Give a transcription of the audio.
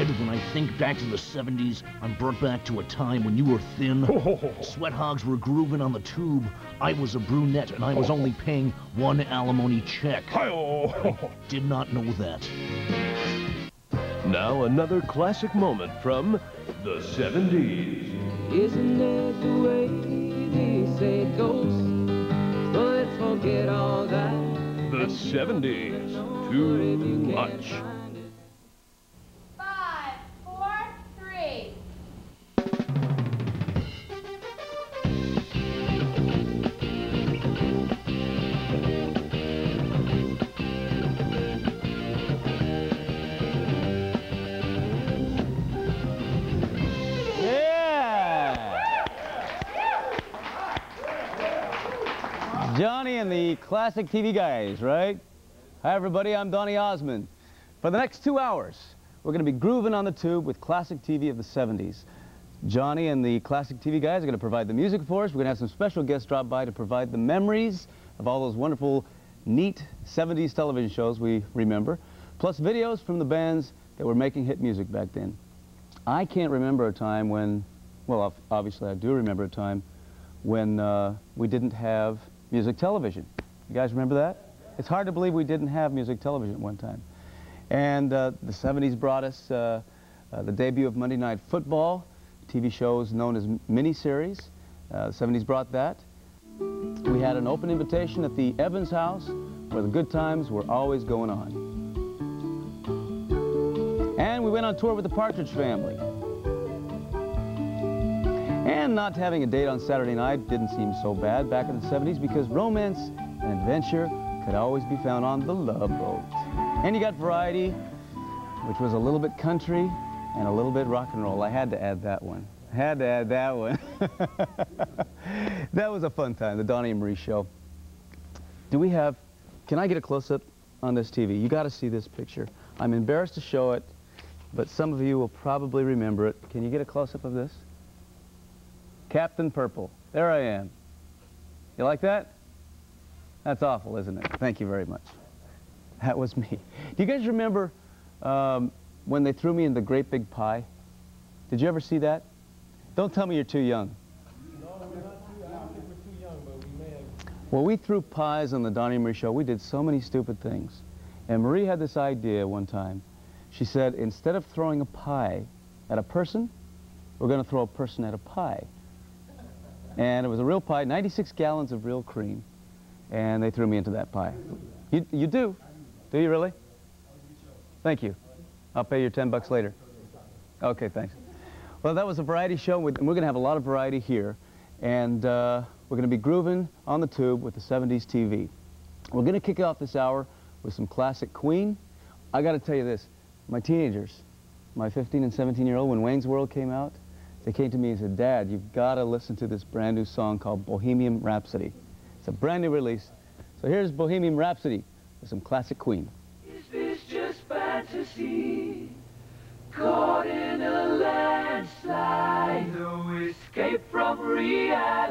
Ed, when I think back to the 70s, I'm brought back to a time when you were thin. Sweat hogs were grooving on the tube. I was a brunette, and I was only paying one alimony check. I did not know that. Now another classic moment from the 70s. Isn't it the way they say it goes? But let's forget all that. The 70s. Too much. 5, 4, 3. Johnny and the Classic TV guys, right? Hi everybody, I'm Donny Osmond. For the next 2 hours, we're going to be grooving on the tube with classic TV of the 70s. Johnny and the Classic TV guys are going to provide the music for us. We're going to have some special guests drop by to provide the memories of all those wonderful, neat 70s television shows we remember, plus videos from the bands that were making hit music back then. I can't remember a time when, well, obviously I do remember a time when we didn't have music television. You guys remember that? It's hard to believe we didn't have music television at one time. And the 70s brought us the debut of Monday Night Football, TV shows known as miniseries. The 70s brought that. We had an open invitation at the Evans house where the good times were always going on. And we went on tour with the Partridge Family. And not having a date on Saturday night didn't seem so bad back in the 70s because romance and adventure could always be found on the Love Boat. And you got variety, which was a little bit country and a little bit rock and roll. I had to add that one. I had to add that one. That was a fun time, the Donny and Marie show. Do we have, can I get a close-up on this TV? You got to see this picture. I'm embarrassed to show it, but some of you will probably remember it. Can you get a close-up of this? Captain Purple. There I am. You like that? That's awful, isn't it? Thank you very much. That was me. Do you guys remember when they threw me in the Great Big Pie? Did you ever see that? Don't tell me you're too young. No, we're not too, I don't think we're too young, but we may have. Well, we threw pies on the Donny and Marie show. We did so many stupid things. And Marie had this idea one time. She said, instead of throwing a pie at a person, we're going to throw a person at a pie. And it was a real pie, 96 gallons of real cream. And they threw me into that pie. You do? Do you really? Thank you. I'll pay you 10 bucks later. Okay, thanks. Well, that was a variety show, and we're going to have a lot of variety here. And we're going to be grooving on the tube with the 70s TV. We're going to kick off this hour with some classic Queen. I got to tell you this. My teenagers, my 15 and 17-year-old, when Wayne's World came out, they came to me and said, Dad, you've got to listen to this brand new song called Bohemian Rhapsody. It's a brand new release. So here's Bohemian Rhapsody with some classic Queen. Is this just fantasy? Caught in a landslide, no escape from reality.